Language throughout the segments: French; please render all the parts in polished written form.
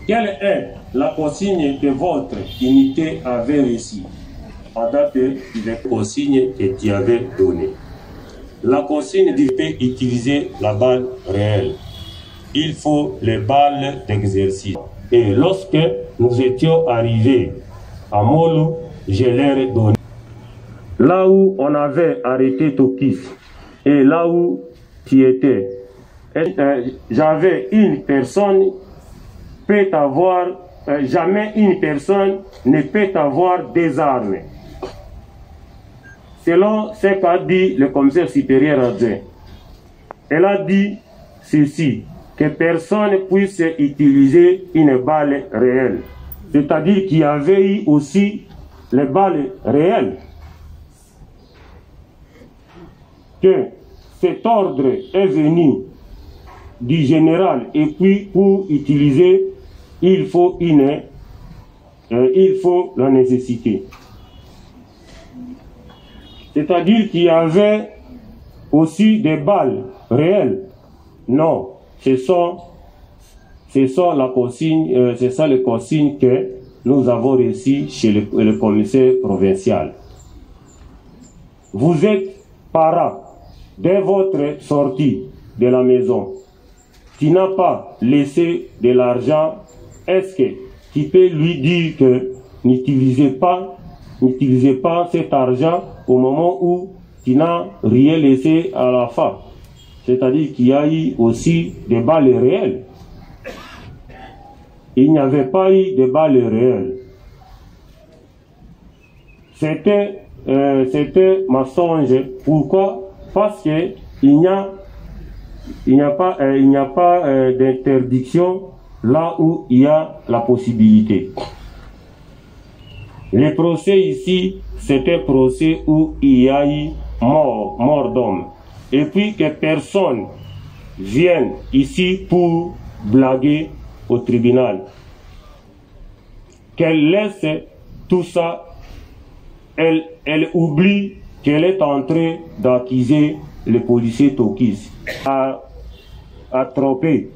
Quelle est la consigne que votre unité avait reçue en date des consignes que tu avais données? La consigne dit peut utiliser la balle réelle. Il faut les balles d'exercice. Et lorsque nous étions arrivés à Molu, je leur ai donné. Là où on avait arrêté Tokis et là où tu étais, j'avais une personne peut avoir, jamais une personne ne peut avoir des armes. Selon ce qu'a dit le commissaire supérieur adjoint, elle a dit ceci, que personne ne puisse utiliser une balle réelle. C'est-à-dire qu'il y avait eu aussi les balles réelles. Que cet ordre est venu du général et puis pour utiliser, il faut la nécessité. C'est-à-dire qu'il y avait aussi des balles réelles. Non, c'est ça la consigne, c'est ça les consignes que nous avons reçues chez le commissaire provincial. Vous êtes parent dès votre sortie de la maison. Tu n'as pas laissé de l'argent. Est-ce que tu peux lui dire que n'utilisez pas cet argent au moment où tu n'as rien laissé à la fin? C'est-à-dire qu'il y a eu aussi des balles réelles. Il n'y avait pas eu de balles réelles. C'était mensonge. Pourquoi? Parce que il n'y a pas d'interdiction là où il y a la possibilité. Le procès ici, c'était un procès où il y a eu mort d'homme. Et puis que personne vienne ici pour blaguer au tribunal. Qu'elle laisse tout ça, elle oublie qu'elle est en train d'accuser le policier Tokis a attrapé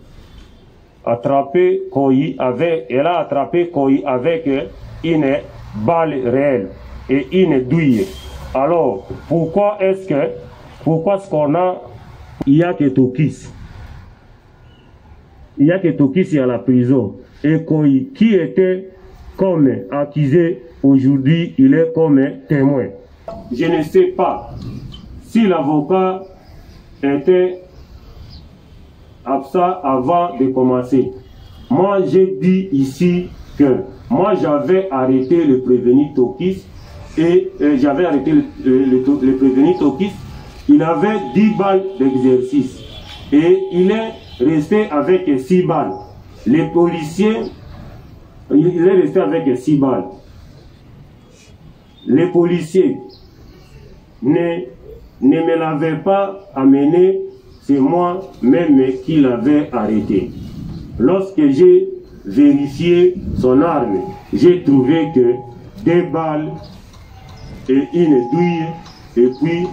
Koyi avec, elle a attrapé Koyi avec une balle réelle et une douille. Alors, pourquoi est-ce qu'on a, il y a que Tokis à la prison et Koyi qui était comme accusé aujourd'hui, il est comme témoin. Je ne sais pas si l'avocat était absent avant de commencer. Moi, j'ai dit ici que moi, j'avais arrêté le prévenu Tokis et j'avais arrêté le prévenu Tokis. Il avait 10 balles d'exercice et il est resté avec 6 balles. Les policiers, il est resté avec 6 balles. Les policiers ne me l'avaient pas amené, c'est moi-même qui l'avais arrêté. Lorsque j'ai vérifié son arme, j'ai trouvé que 2 balles et une douille. Et puis,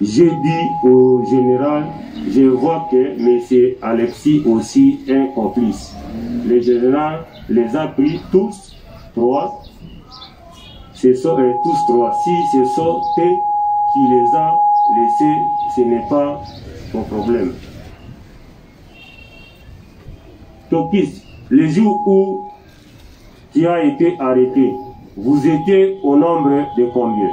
j'ai dit au général, je vois que M. Alexis aussi est un complice. Le général les a pris tous 3. Ce sont tous 3. Si ce sont eux qui les a laissés, ce n'est pas ton problème. Tokis, le jour où tu as été arrêté, vous étiez au nombre de combien?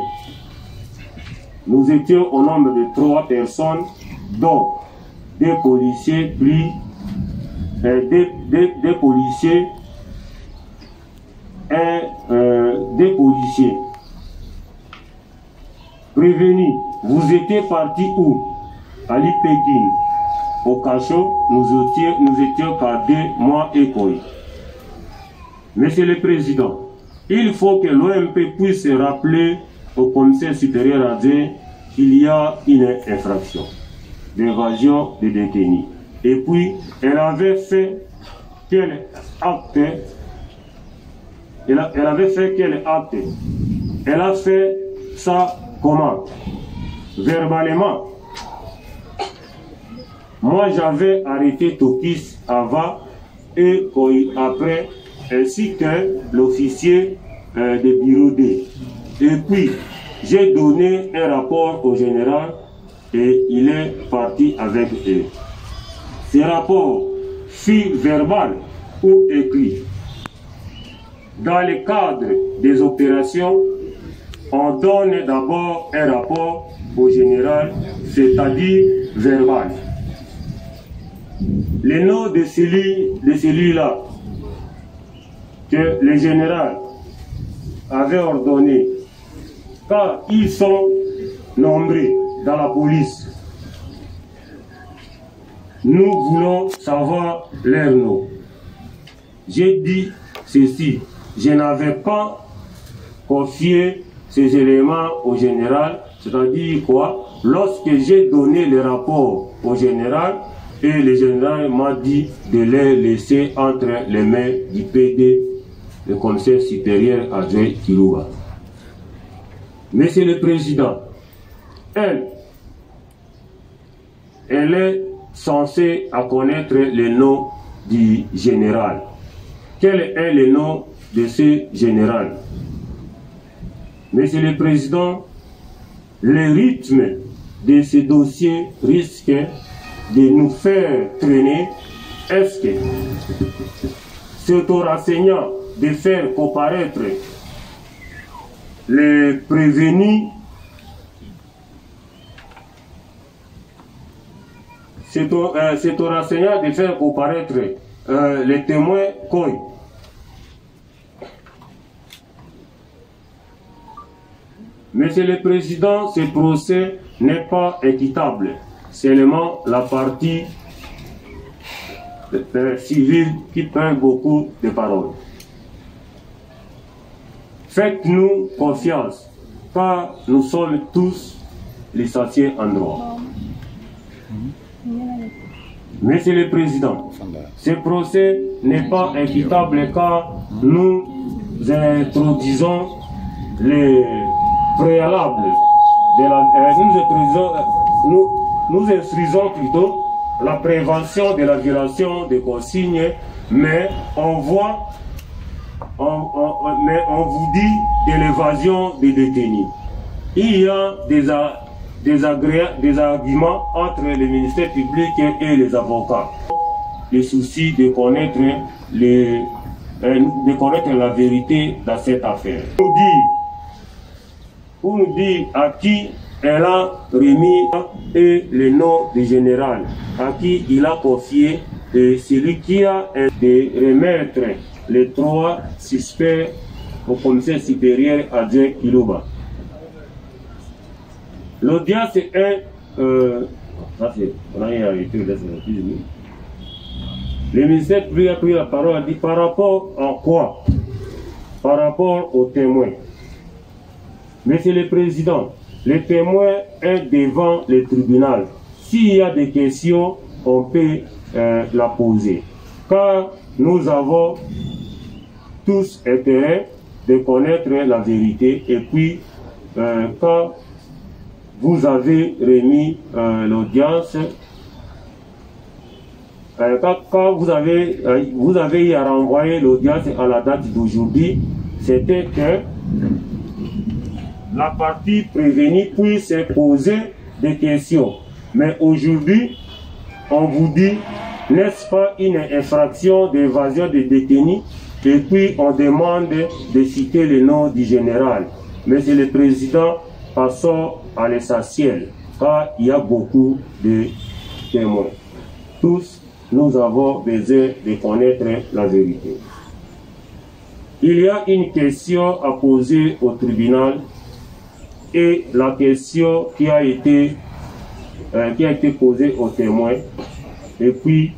Nous étions au nombre de 3 personnes, dont 2 policiers, puis 2 policiers et 2 policiers. Prévenus, vous étiez partis où? À Pékin. Au cachot, nous étions qu'à 2, moi et Koyi. Monsieur le Président, il faut que l'OMP puisse rappeler au commissaire supérieur adjoint qu'il y a une infraction d'évasion de détenus. Et puis, elle avait fait quel acte? Elle avait fait quel acte? Elle a fait ça comment? Verbalement. Moi, j'avais arrêté Tokis avant et après, ainsi que l'officier de bureau D. Et puis, j'ai donné un rapport au général et il est parti avec eux. Ce rapport fut verbal ou écrit. Dans le cadre des opérations, on donne d'abord un rapport au général, c'est-à-dire verbal. Les noms de celui-là que le général avait ordonné, car ils sont nombreux dans la police. Nous voulons savoir leurs noms. J'ai dit ceci, je n'avais pas confié ces éléments au général, c'est-à-dire quoi? Lorsque j'ai donné le rapport au général, et le général m'a dit de les laisser entre les mains du PD, le commissaire supérieur adjoint Kilouba. Monsieur le Président, elle est censée connaître le nom du général. Quel est le nom de ce général? Monsieur le Président, le rythme de ce dossier risque de nous faire traîner. Est-ce que c'est au renseignant de faire comparaître les prévenus? C'est au renseignant de faire comparaître les témoins COI. Monsieur le Président, ce procès n'est pas équitable. Seulement la partie civile qui prend beaucoup de paroles. Faites-nous confiance, car nous sommes tous licenciés en droit. Monsieur le Président, ce procès n'est pas équitable car nous introduisons les préalables de la... Nous instruisons plutôt la prévention de la violation des consignes, mais on vous dit de l'évasion des détenus. Il y a des arguments entre le ministère public et les avocats. Le souci de connaître la vérité dans cette affaire. Pour nous dire à qui elle a remis et le nom du général, à qui il a confié, et celui qui a de remettre les 3 suspects au commissaire supérieur adjoint Kilouba. L'audience est le ministère public a pris la parole, a dit par rapport à quoi? Par rapport aux témoins. Monsieur le Président, le témoin est devant le tribunal. S'il y a des questions, on peut la poser. Car nous avons tous intérêt de connaître la vérité. Et puis, quand vous avez remis l'audience, quand vous avez renvoyé l'audience à la date d'aujourd'hui, c'était que la partie prévenue puisse poser des questions. Mais aujourd'hui, on vous dit, n'est-ce pas une infraction d'évasion des détenus? Et puis on demande de citer le nom du général. Monsieur le Président, passons à l'essentiel, car il y a beaucoup de témoins. Tous, nous avons besoin de connaître la vérité. Il y a une question à poser au tribunal et la question qui a été posée aux témoins, et puis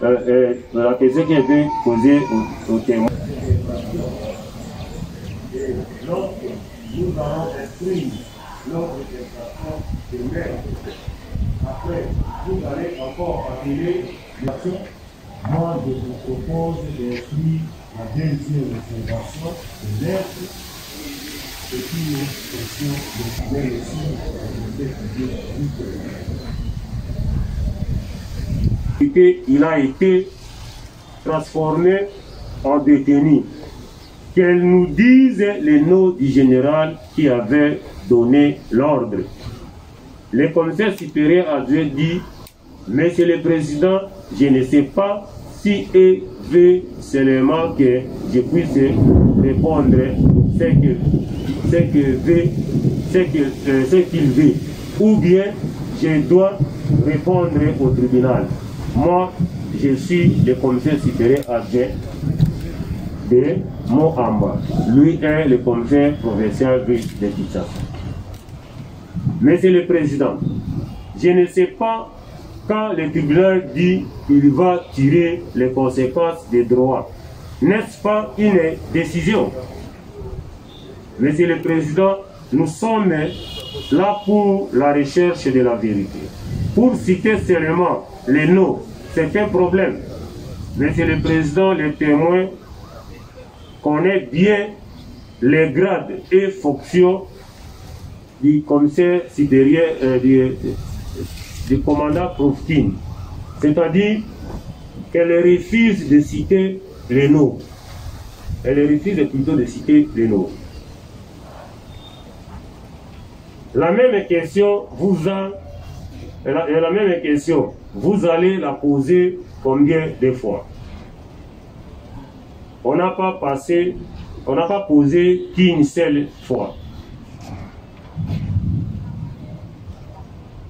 la question qui a été posée aux témoins. Donc, nous allons inscrire notre déclaration de maire. Après, vous allez encore appeler l'action. Moi, je vous propose d'inscrire la deuxième observation de lettre. Et puis, une question de il a été transformés en détenus. Qu'elle nous dise les noms du général qui avait donné l'ordre. Le commissaire supérieur adjoint dit: Monsieur le Président, je ne sais pas si il veut seulement que je puisse répondre ce qu'il veut, ou bien je dois répondre au tribunal. Moi, je suis le commissaire supérieur adjoint de Mohamba. Lui est le commissaire provincial de Kinshasa. Monsieur le Président, je ne sais pas quand le tribunal dit qu'il va tirer les conséquences des droits. N'est-ce pas une décision? Monsieur le Président, nous sommes là pour la recherche de la vérité. Pour citer seulement les noms, c'est un problème. Monsieur le Président, le témoin connaît bien les grades et fonctions du commissaire supérieur du commandant Profkin. C'est-à-dire qu'elle refuse de citer les noms. Elle refuse plutôt de citer les noms. La même question vous allez la poser combien de fois? On n'a pas posé qu'une seule fois.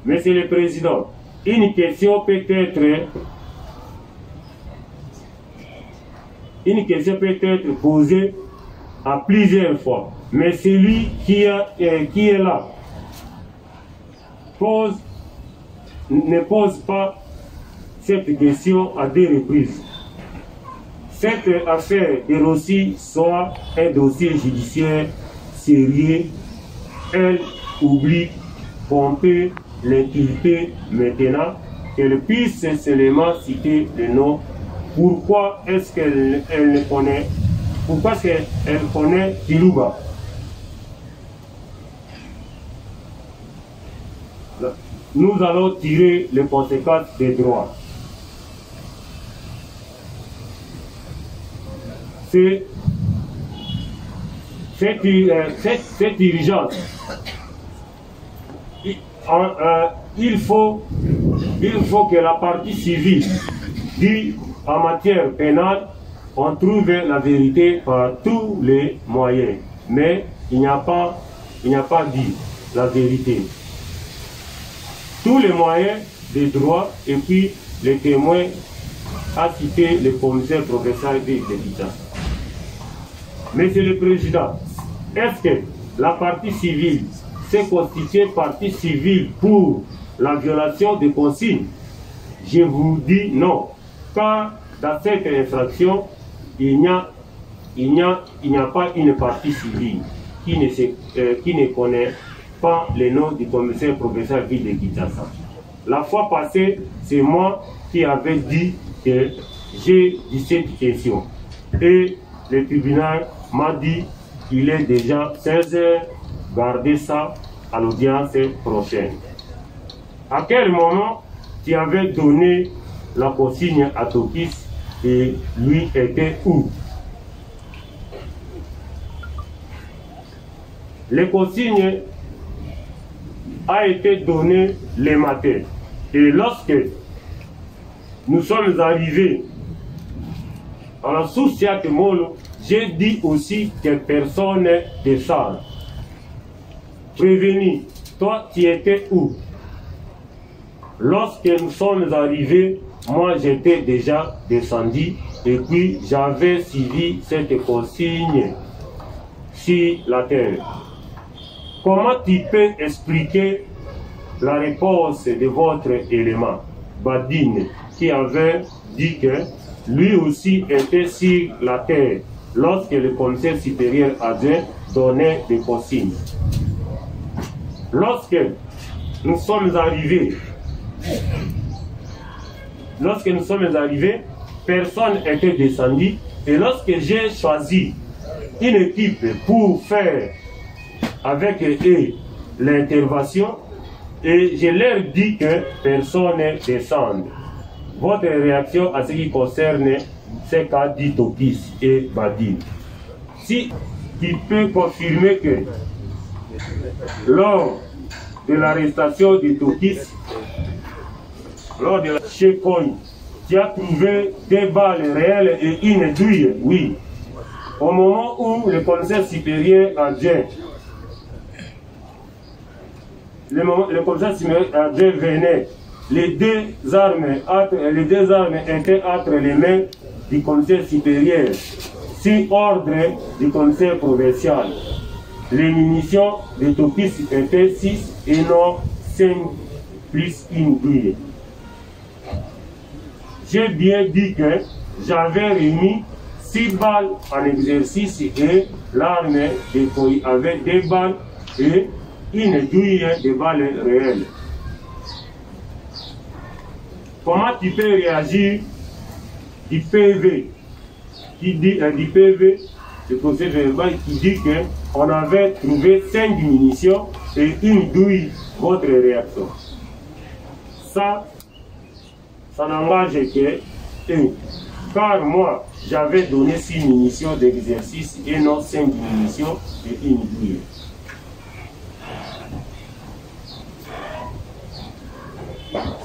Monsieur le Président, une question peut être posée à plusieurs fois, mais celui qui est là ne pose pas cette question à 2 reprises. Cette affaire de Rossi soit un dossier judiciaire sérieux, elle oublie qu'on peut l'inculper maintenant, qu'elle puisse seulement citer le nom. Pourquoi est-ce qu'elle ne connaît? Pourquoi est-ce qu'elle connaît Kilouba? Nous allons tirer les conséquences des droits. Cette urgence, il faut que la partie civile dit en matière pénale, on trouve la vérité par tous les moyens, mais il n'y a pas dit la vérité. Tous les moyens de droit, et puis les témoins a cité le commissaire provincial de Kinshasa. Monsieur le Président, est-ce que la partie civile s'est constituée partie civile pour la violation des consignes? Je vous dis non, car dans cette infraction, il n'y a pas une partie civile qui ne connaît pas le nom du commissaire provincial de Kinshasa. La fois passée, c'est moi qui avais dit que j'ai 17 questions. Et le tribunal m'a dit qu'il est déjà 16 heures, gardez ça à l'audience prochaine. À quel moment tu avais donné la consigne à Tokis et lui était où? Les consignes a été donné le matin. Et lorsque nous sommes arrivés à la sous-siate Molo, j'ai dit aussi que personne ne descend. Prévenu, toi tu étais où? Lorsque nous sommes arrivés, moi j'étais déjà descendu et puis j'avais suivi cette consigne sur la terre. Comment tu peux expliquer la réponse de votre élément, Badine, qui avait dit que lui aussi était sur la terre lorsque le commissaire supérieur adjoint donnait des consignes? Lorsque nous sommes arrivés, personne n'était descendu. Et lorsque j'ai choisi une équipe pour faire avec eux l'intervention, et je leur dis que personne ne descende. Votre réaction à ce qui concerne ce qu'a dit Tokis et Badine. Si tu peux confirmer que lors de l'arrestation de Tokis, lors de la Chekoy, tu as trouvé des balles réelles et une douille, oui. Au moment où le commissaire supérieur adjoint, le commissaire supérieur adjoint venait, les deux armes étaient entre les mains du commissaire supérieur, sur ordre du commissaire provincial. Les munitions de Tokis étaient 6 et non 5 plus une douille. J'ai bien dit que j'avais remis 6 balles en exercice et l'arme de Koy avait 2 balles et une douille de balles réelles. Comment tu peux réagir du PV qui dit, du PV, le procès verbal qui dit qu'on avait trouvé 5 munitions et une douille, votre réaction? Ça n'engage que 1. Car moi, j'avais donné 6 munitions d'exercice et non 5 munitions et une douille.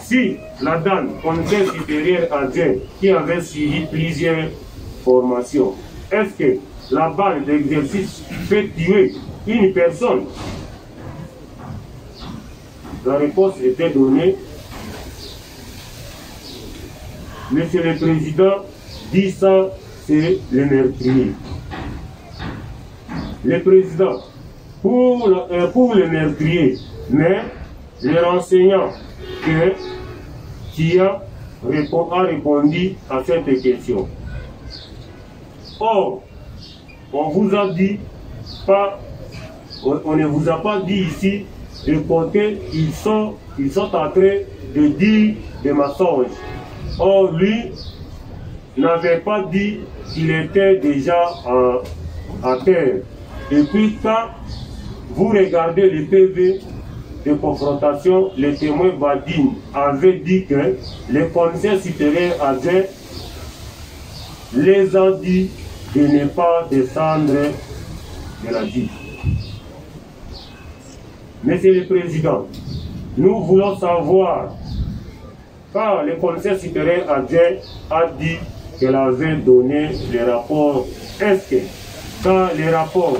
Si la dame, commissaire supérieur adjoint, qui avait suivi plusieurs formations, est-ce que la balle d'exercice peut tuer une personne? La réponse était donnée. Monsieur le Président dit ça, c'est le meurtrier. Le Président, pour le meurtrier, mais le renseignant qui a répondu à cette question. Or, on vous a dit pas, on ne vous a pas dit ici de côté, ils sont en train de dire des mensonges. Or, lui n'avait pas dit qu'il était déjà à terre. Et puis, quand vous regardez le PV de confrontation, le témoin Badine avait dit que le commissaire supérieur adjoint les a dit de ne pas descendre de la jeep. Monsieur le Président, nous voulons savoir, quand le commissaire supérieur adjoint a dit qu'elle avait donné les rapports, est-ce que dans les rapports,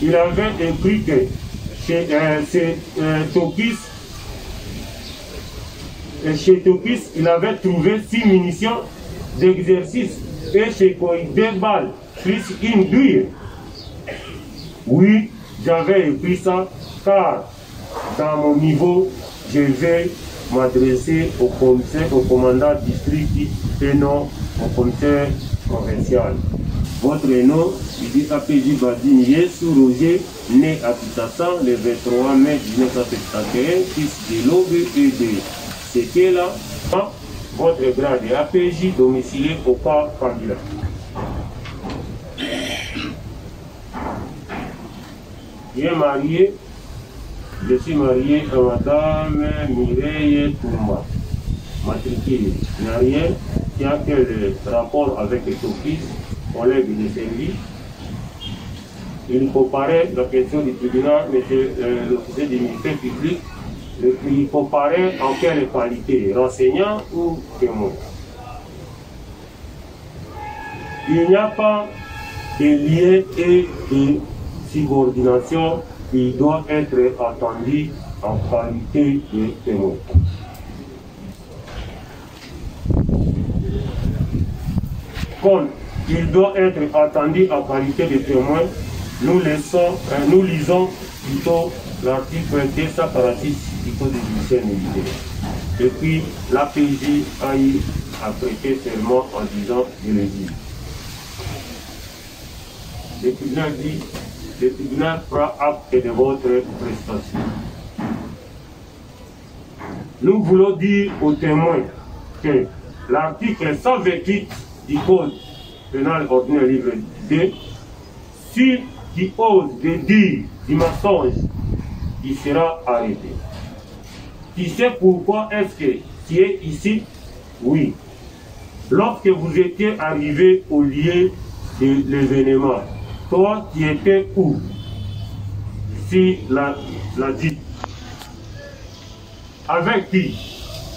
il avait écrit que chez Tokis, il avait trouvé 6 munitions d'exercice et chez Koy 2 balles plus une douille? Oui, j'avais écrit ça car dans mon niveau, je vais m'adresser au commandant district et non au commissaire provincial. Votre nom, il dit APJ Badine Yesu Roger, né à Tissassan le 23 mai 1971, fils de l'Obe et de Sekela. Votre grade est APJ domicilié au cas Kabila. Je suis marié à Madame Mireille Touma, matriculée. Il n'y a rien qui a quel rapport avec son fils, collègue de service. Il comparait la question du tribunal, l'officier du ministère public, il comparait en quelle qualité, renseignant ou témoin. Il n'y a pas de lien et de subordination qui doit être attendu en qualité de témoin. Comme il doit être attendu en qualité de témoin, nous lisons plutôt l'article 246 du Code judiciaire militaire. Et puis l'APJ a eu à prêter seulement en disant je le dis. Le tribunal dit, le tribunal fera acte de votre prestation. Nous voulons dire aux témoins que l'article 128 du Code pénal ordinaire livre 2, celui qui ose de dire du mensonge, il sera arrêté. Tu sais pourquoi est-ce que tu es ici? Oui. lorsque vous étiez arrivé au lieu de l'événement, toi, tu étais où? Si la dit. Avec qui?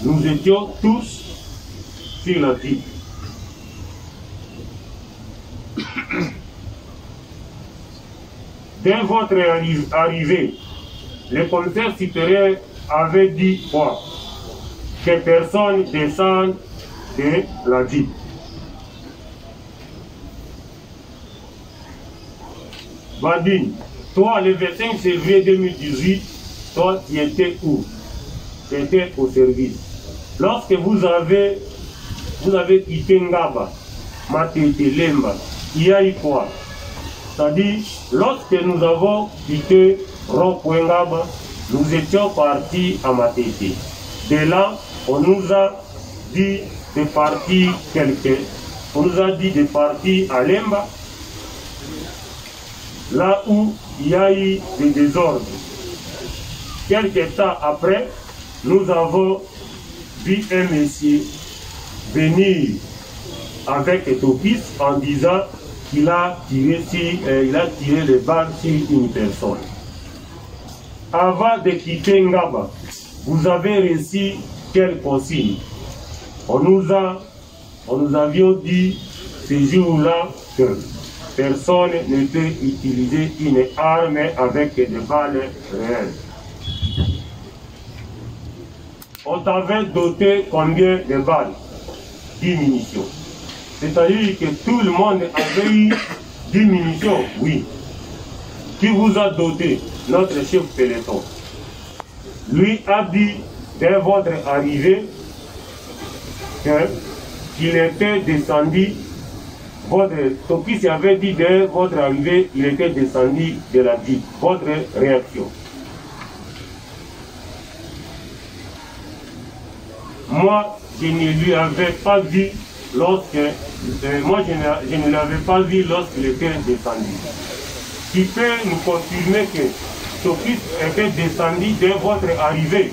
Nous étions tous sur la dit. Dès votre arrivée, le commissaire supérieur avait dit quoi? Que personne descende de la dit. Badine, toi, le 25 février 2018, toi, tu étais où? Tu étais au service. Lorsque vous avez quitté Ngaba, Matete, Lemba, il y a eu quoi? C'est-à-dire, lorsque nous avons quitté Ngaba, nous étions partis à Matete. De là, on nous a dit de partir on nous a dit de partir à Lemba, là où il y a eu des désordres. Quelques temps après, nous avons vu un monsieur venir avec Etopis en disant qu'il a tiré les balles sur une personne. Avant de quitter Ngaba, vous avez reçu quelle consigne? On nous avions dit ce jour-là que personne ne peut utiliser une arme avec des balles réelles. On t'avait doté combien de balles? 10 munitions. C'est-à-dire que tout le monde avait eu 10 munitions, oui. Qui vous a doté? Notre chef peloton. Lui a dit, dès votre arrivée, qu'il était descendu, votre Topis avait dit dès votre arrivée, il était descendu de la ville. Votre réaction? Moi, je ne lui avais pas vu lorsque, je ne l'avais pas vu lorsqu'il était descendu. Tu peux nous confirmer que Topis était descendu dès votre arrivée?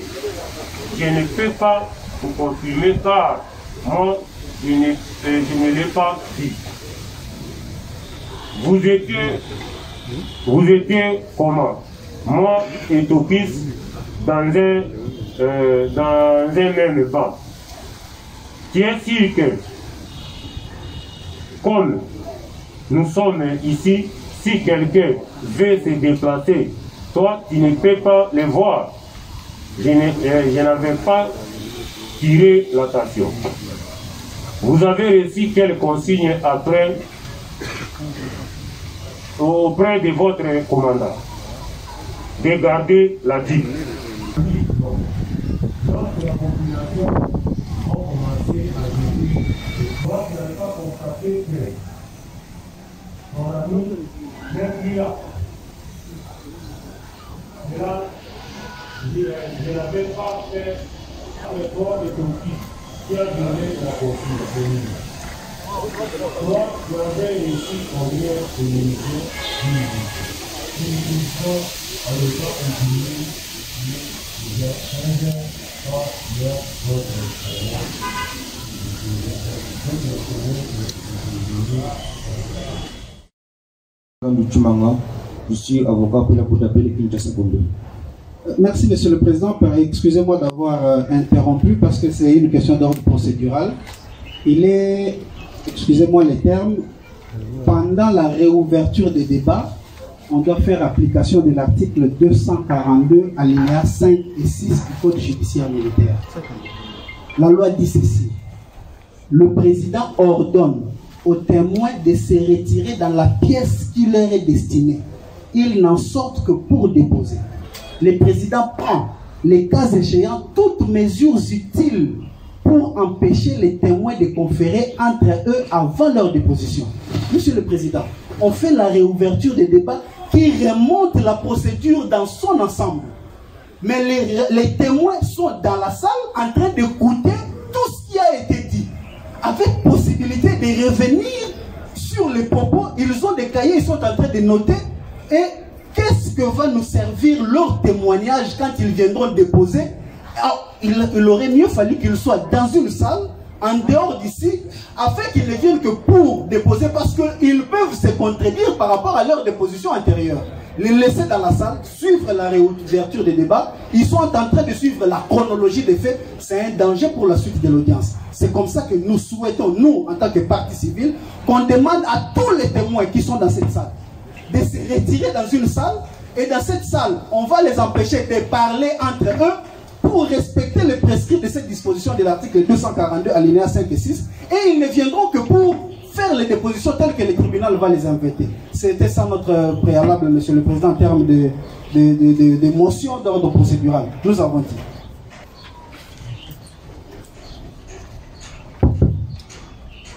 Je ne peux pas vous confirmer car moi, je ne l'ai pas vu. Vous étiez comment? Moi et Topis dans un même banc. Tu es sûr que, comme nous sommes ici, si quelqu'un veut se déplacer, toi, tu ne peux pas le voir. Je n'avais pas tiré l'attention. Vous avez reçu quelle consigne après auprès de votre commandant? De garder la ville. Lorsque la population a commencé à dire, moi je n'avais pas constaté que mon ami, même lui là, je n'avais pas fait l'effort de ton fils qui a donné la consigne. Toi, tu avais réussi combien de munitions? 10 munitions à l'époque continuée. Je suis avocat pour la Cour d'appel de Kinshasa. Merci, Monsieur le Président. Excusez-moi d'avoir interrompu parce que c'est une question d'ordre procédural. Il est, excusez-moi les termes, pendant la réouverture des débats, on doit faire application de l'article 242, alinéa 5 et 6 du Code judiciaire militaire. La loi dit ceci. Le président ordonne aux témoins de se retirer dans la pièce qui leur est destinée. Ils n'en sortent que pour déposer. Le président prend, les cas échéants, toutes mesures utiles pour empêcher les témoins de conférer entre eux avant leur déposition. Monsieur le Président, on fait la réouverture des débats qui remonte la procédure dans son ensemble. Mais les témoins sont dans la salle en train d'écouter tout ce qui a été dit, avec possibilité de revenir sur les propos. Ils ont des cahiers, ils sont en train de noter. Et qu'est-ce que va nous servir leur témoignage quand ils viendront déposer? Alors, il aurait mieux fallu qu'ils soient dans une salle en dehors d'ici, afin qu'ils ne viennent que pour déposer, parce qu'ils peuvent se contredire par rapport à leur déposition antérieure. Les laisser dans la salle, suivre la réouverture des débats, ils sont en train de suivre la chronologie des faits, c'est un danger pour la suite de l'audience. C'est comme ça que nous souhaitons, nous, en tant que partie civile, qu'on demande à tous les témoins qui sont dans cette salle, de se retirer dans une salle, et dans cette salle, on va les empêcher de parler entre eux, pour respecter les prescrits de cette disposition de l'article 242 alinéa 5 et 6, et ils ne viendront que pour faire les dépositions telles que le tribunal va les inviter. C'était ça notre préalable, Monsieur le Président, en termes de motions d'ordre procédural. Nous avons dit.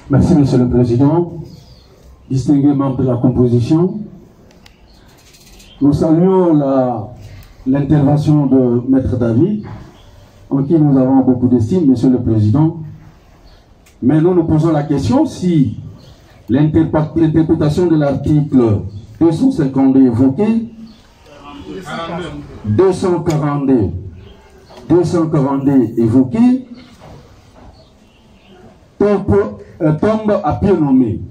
Merci, Monsieur le Président. Distingués membres de la composition, nous saluons l'intervention de Maître David, en qui nous avons beaucoup d'estime, Monsieur le Président. Mais nous nous posons la question si l'interprétation de l'article 252 évoqué, 242 évoqué, tombe à pied nommé.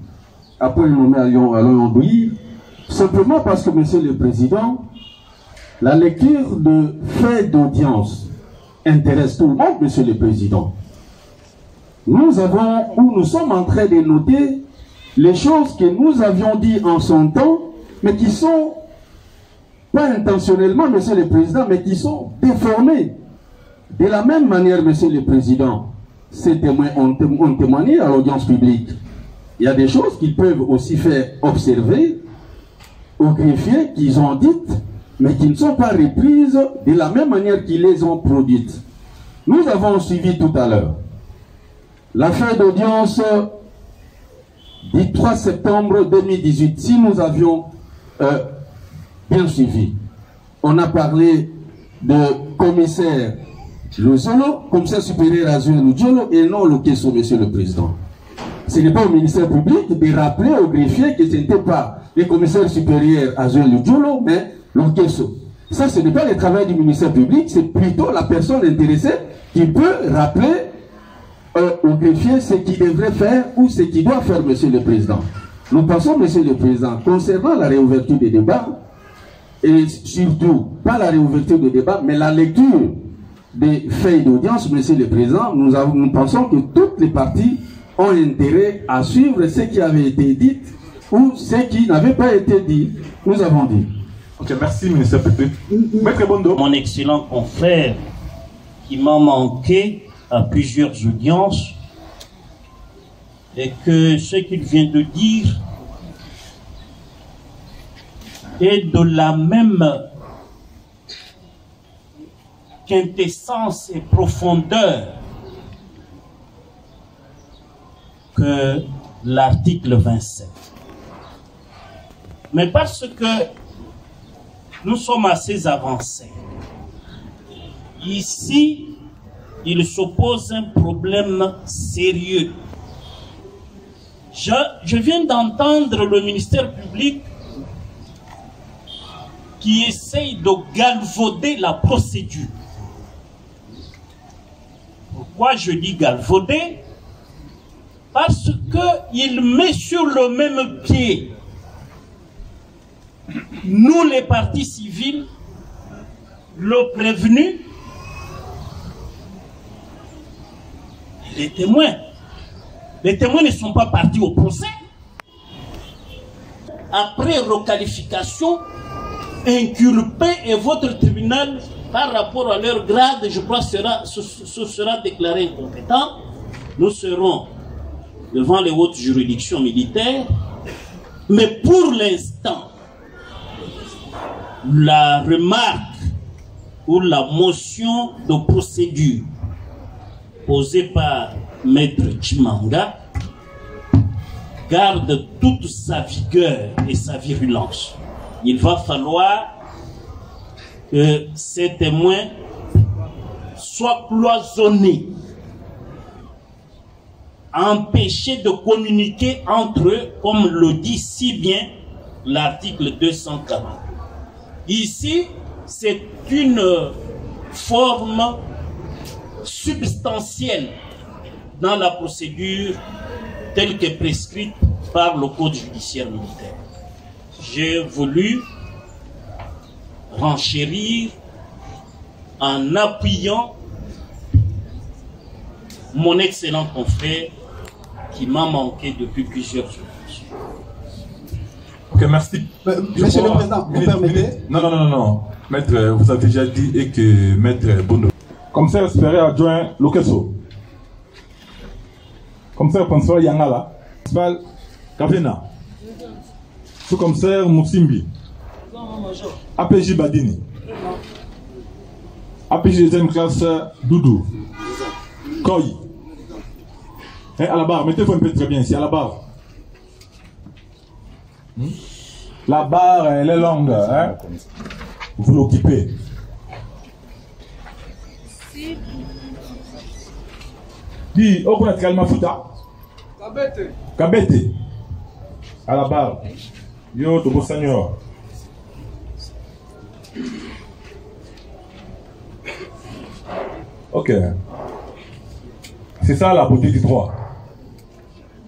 À pied nommé à Lyon-Douy, simplement parce que, Monsieur le Président, la lecture de faits d'audience intéresse tout le monde, Monsieur le Président. Nous sommes en train de noter les choses que nous avions dit en son temps, mais qui sont, pas intentionnellement, Monsieur le Président, mais qui sont déformées. De la même manière, Monsieur le Président, ces témoins ont témoigné à l'audience publique. Il y a des choses qu'ils peuvent aussi faire observer aux greffiers qu'ils ont dites, mais qui ne sont pas reprises de la même manière qu'ils les ont produites. Nous avons suivi tout à l'heure l'affaire d'audience du 3 septembre 2018. Si nous avions bien suivi, on a parlé de commissaire Lozolo, commissaire supérieur à Luzolo, et non le Kesso, Monsieur le Président. Ce n'est pas au ministère public de rappeler aux greffiers que ce n'était pas le commissaire supérieur à Luzolo, mais le Kesso. Ça, ce n'est pas le travail du ministère public, c'est plutôt la personne intéressée qui peut rappeler au greffier ce qu'il devrait faire ou ce qu'il doit faire, Monsieur le Président. Nous pensons, Monsieur le Président, concernant la réouverture des débats, et surtout, pas la réouverture des débats, mais la lecture des feuilles d'audience, Monsieur le Président, nous pensons que toutes les parties ont intérêt à suivre ce qui avait été dit ou ce qui n'avait pas été dit. Nous avons dit. Ok, merci, ministre Pété. Maître Bondo. Mon excellent confrère qui m'a manqué à plusieurs audiences et que ce qu'il vient de dire est de la même quintessence et profondeur que l'article 27. Mais parce que nous sommes assez avancés, ici, il s'oppose un problème sérieux. Je viens d'entendre le ministère public qui essaye de galvauder la procédure. Pourquoi je dis galvauder? Parce qu'il met sur le même pied nous les partis civils, le prévenu, les témoins. Les témoins ne sont pas partis au procès. Après requalification, inculpé et votre tribunal, par rapport à leur grade, je crois, ce sera déclaré incompétent. Nous serons devant les hautes juridictions militaires. Mais pour l'instant, la remarque ou la motion de procédure posée par Maître Chimanga garde toute sa vigueur et sa virulence. Il va falloir que ces témoins soient cloisonnés, empêchés de communiquer entre eux, comme le dit si bien l'article 240. Ici, c'est une forme substantielle dans la procédure telle que prescrite par le Code judiciaire militaire. J'ai voulu renchérir en appuyant mon excellent confrère qui m'a manqué depuis plusieurs jours. Ok, merci. Monsieur le Président, vous permettez? Non. Maître, vous avez déjà dit et que Maître Bondo. Commissaire espéré adjoint Lokeso. Commissaire principal Yangala. Principal Kavena. Sous-commissaire Moussimbi. APJ Badini. APJ deuxième classe Doudou. Koy. Et à la barre, mettez-vous un peu très bien ici, à la barre. La barre, elle est longue. Hein? Vous l'occupez. Dis, au point de calme, Fouta. Kabete. À la barre. Yo, Togo Seigneur. Ok. C'est ça la beauté du droit.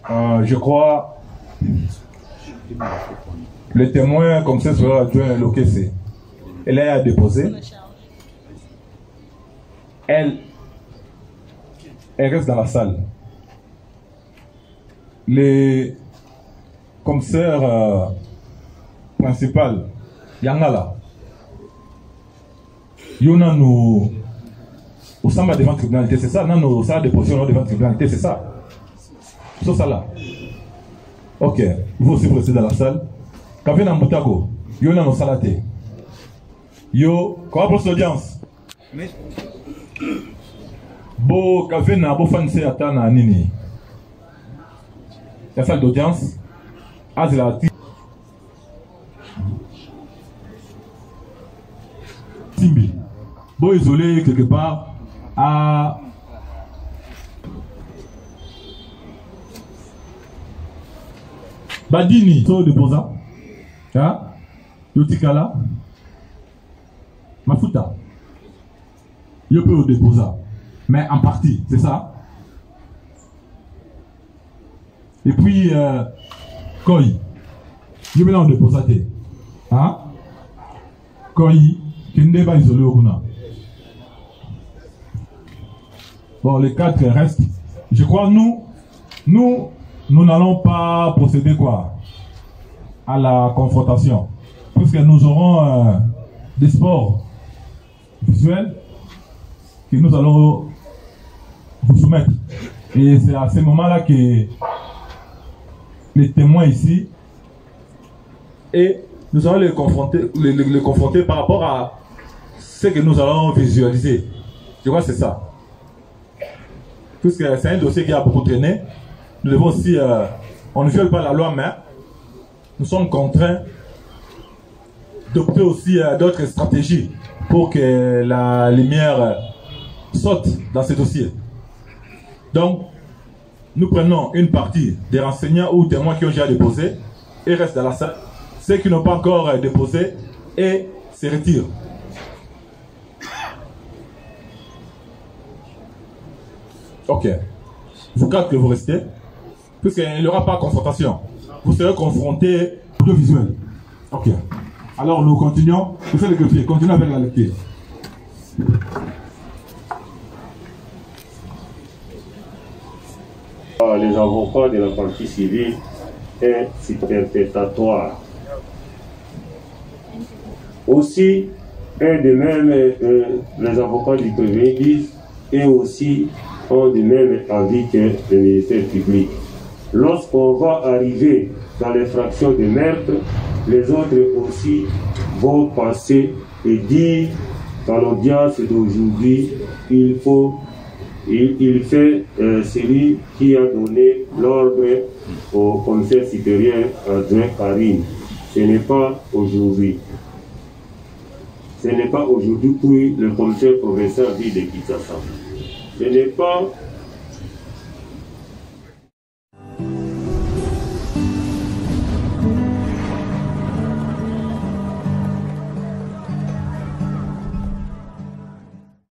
Je crois. Le témoin, comme ça, sera adjoint l'OKC. Elle a déposé. Elle reste dans la salle. Les commissaires principal, Yangala, Yona nous au Samba devant tribunalité, c'est ça? Non, nous, ça a déposé devant tribunalité, c'est ça? C'est ça là. Ok, vous aussi vous restez dans la salle. Kavé na Moutago, Yona nous salaté. Yo, quoi pour l'audience? Bo Kavé na bo fanse atana nini. La salle d'audience, Azilati. Simbi. Bon isolé quelque part à Badini, so déposa. Hein? Yotikala. Mafuta. Yo peut déposer. Mais en partie, c'est ça? Et puis, Koi. Yo maintenant déposaté. Hein? Koi. Kende va isoler au Kuna. Bon, les quatre restent. Je crois nous n'allons pas procéder quoi à la confrontation, puisque nous aurons des sports visuels que nous allons vous soumettre. Et c'est à ce moment-là que les témoins ici et nous allons les confronter par rapport à ce que nous allons visualiser. Je crois que c'est ça. Puisque c'est un dossier qui a beaucoup traîné, nous devons aussi, on ne viole pas la loi, mais nous sommes contraints d'opter aussi d'autres stratégies pour que la lumière saute dans ces dossiers. Donc, nous prenons une partie des renseignants ou témoins qui ont déjà déposé et restent dans la salle. Ceux qui n'ont pas encore déposé et se retirent. Ok. Vous quatre que vous restez, puisqu'il n'y aura pas de confrontation. Vous serez confrontés aux deux visuels. Ok. Alors nous continuons. Vous faites le greffier. Continuez avec la lecture. Les avocats de la partie civile est superfétatoire. Aussi, et de même, les avocats du privé disent, et aussi ont du même avis que le ministère public. Lorsqu'on va arriver dans les fractions de meurtre, les autres aussi vont passer et dire dans l'audience d'aujourd'hui, il fait celui qui a donné l'ordre au commissaire supérieur adjoint Karim. Ce n'est pas aujourd'hui. Ce n'est pas aujourd'hui pour le commissaire provincial dit de Kinshasa. Ce n'est pas